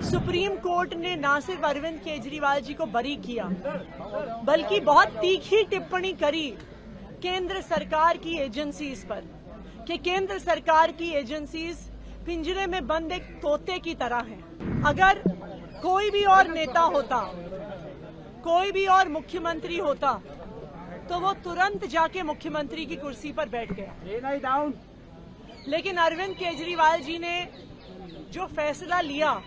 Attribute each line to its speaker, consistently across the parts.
Speaker 1: Supreme court ने न सिर्फ अरविंद केजरीवाल जी को बरी किया, बल्कि बहुत तीखी टिप्पणी करी केंद्र सरकार की एजेंसीज पर कि केंद्र सरकार की एजेंसीज पिंजरे में बंद एक तोते की तरह हैं। अगर कोई भी और नेता होता, कोई भी और मुख्यमंत्री होता, तो वो तुरंत जाके मुख्यमंत्री की कुर्सी पर बैठ गया। लेकिन अरविंद केजरीवाल जी ने जो फैसला लिया,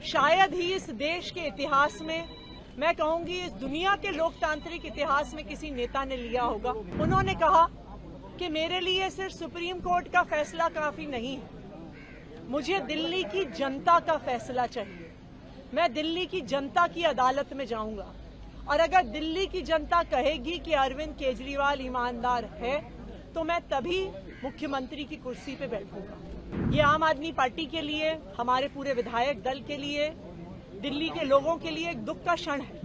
Speaker 1: शायद ही इस देश के इतिहास में, मैं कहूंगी इस दुनिया के लोकतांत्रिक इतिहास में किसी नेता ने लिया होगा। उन्होंने कहा कि मेरे लिए सिर्फ सुप्रीम कोर्ट का फैसला काफी नहीं है, मुझे दिल्ली की जनता का फैसला चाहिए। मैं दिल्ली की जनता की अदालत में जाऊंगा और अगर दिल्ली की जनता कहेगी कि अरविंद केजरीवाल ईमानदार है, तो मैं तभी मुख्यमंत्री की कुर्सी पे बैठूंगा। ये आम आदमी पार्टी के लिए, हमारे पूरे विधायक दल के लिए, दिल्ली के लोगों के लिए एक दुख का क्षण है।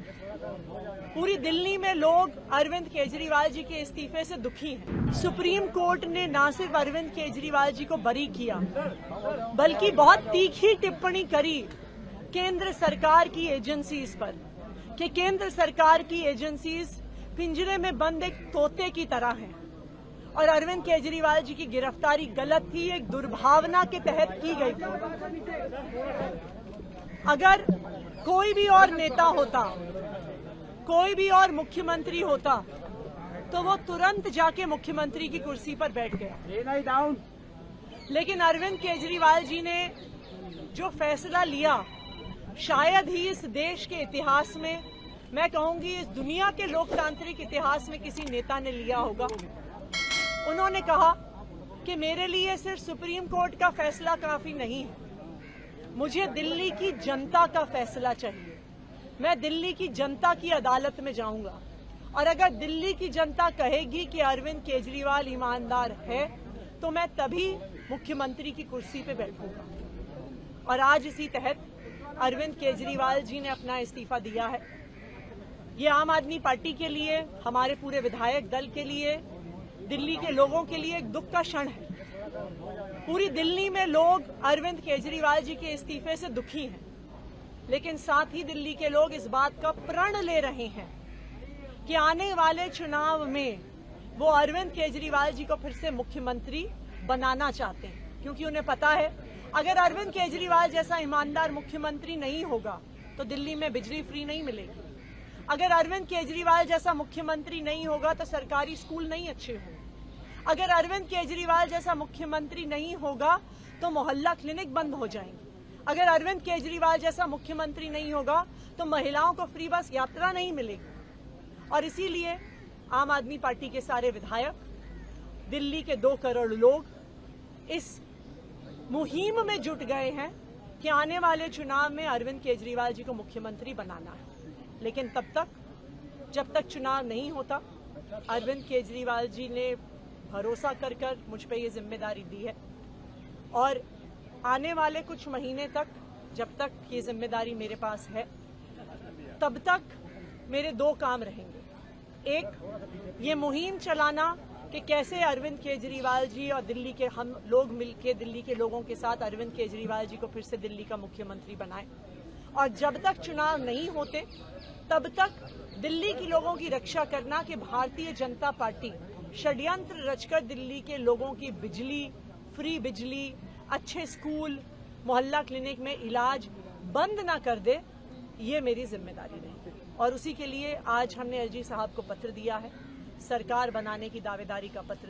Speaker 1: पूरी दिल्ली में लोग अरविंद केजरीवाल जी के इस्तीफे से दुखी हैं। सुप्रीम कोर्ट ने न सिर्फ अरविंद केजरीवाल जी को बरी किया, बल्कि बहुत तीखी टिप्पणी करी केंद्र सरकार की एजेंसीज पर कि केंद्र सरकार की एजेंसीज पिंजरे में बंद एक तोते की तरह हैं और अरविंद केजरीवाल जी की गिरफ्तारी गलत थी, एक दुर्भावना के तहत की गई थी। अगर कोई भी और नेता होता, कोई भी और मुख्यमंत्री होता, तो वो तुरंत जाके मुख्यमंत्री की कुर्सी पर बैठ गया। लेकिन अरविंद केजरीवाल जी ने जो फैसला लिया, शायद ही इस देश के इतिहास में, मैं कहूंगी इस दुनिया के लोकतांत्रिक इतिहास में किसी नेता ने लिया होगा। उन्होंने कहा कि मेरे लिए सिर्फ सुप्रीम कोर्ट का फैसला काफी नहीं है, मुझे दिल्ली की जनता का फैसला चाहिए। मैं दिल्ली की जनता की अदालत में जाऊंगा और अगर दिल्ली की जनता कहेगी कि अरविंद केजरीवाल ईमानदार है, तो मैं तभी मुख्यमंत्री की कुर्सी पे बैठूंगा। और आज इसी तहत अरविंद केजरीवाल जी ने अपना इस्तीफा दिया है। ये आम आदमी पार्टी के लिए, हमारे पूरे विधायक दल के लिए, दिल्ली के लोगों के लिए एक दुख का क्षण है। पूरी दिल्ली में लोग अरविंद केजरीवाल जी के इस्तीफे से दुखी हैं, लेकिन साथ ही दिल्ली के लोग इस बात का प्रण ले रहे हैं कि आने वाले चुनाव में वो अरविंद केजरीवाल जी को फिर से मुख्यमंत्री बनाना चाहते हैं, क्योंकि उन्हें पता है अगर अरविंद केजरीवाल जैसा ईमानदार मुख्यमंत्री नहीं होगा तो दिल्ली में बिजली फ्री नहीं मिलेगी। अगर अरविंद केजरीवाल जैसा मुख्यमंत्री नहीं होगा तो सरकारी स्कूल नहीं अच्छे होंगे। अगर अरविंद केजरीवाल जैसा मुख्यमंत्री नहीं होगा तो मोहल्ला क्लिनिक बंद हो जाएंगे। अगर अरविंद केजरीवाल जैसा मुख्यमंत्री नहीं होगा तो महिलाओं को फ्री बस यात्रा नहीं मिलेगी। और इसीलिए आम आदमी पार्टी के सारे विधायक, दिल्ली के 2 करोड़ लोग इस मुहिम में जुट गए हैं कि आने वाले चुनाव में अरविंद केजरीवाल जी को मुख्यमंत्री बनाना है। लेकिन तब तक, जब तक चुनाव नहीं होता, अरविंद केजरीवाल जी ने भरोसा कर मुझ पे ये जिम्मेदारी दी है और आने वाले कुछ महीने तक, जब तक ये जिम्मेदारी मेरे पास है, तब तक मेरे 2 काम रहेंगे। एक, ये मुहिम चलाना कि कैसे अरविंद केजरीवाल जी और दिल्ली के हम लोग मिलकर दिल्ली के लोगों के साथ अरविंद केजरीवाल जी को फिर से दिल्ली का मुख्यमंत्री बनाएं। और जब तक चुनाव नहीं होते, तब तक दिल्ली के लोगों की रक्षा करना कि भारतीय जनता पार्टी षड्यंत्र रचकर दिल्ली के लोगों की बिजली, फ्री बिजली, अच्छे स्कूल, मोहल्ला क्लिनिक में इलाज बंद ना कर दे, ये मेरी जिम्मेदारी रहेगी। और उसी के लिए आज हमने एलजी साहब को पत्र दिया है, सरकार बनाने की दावेदारी का पत्र।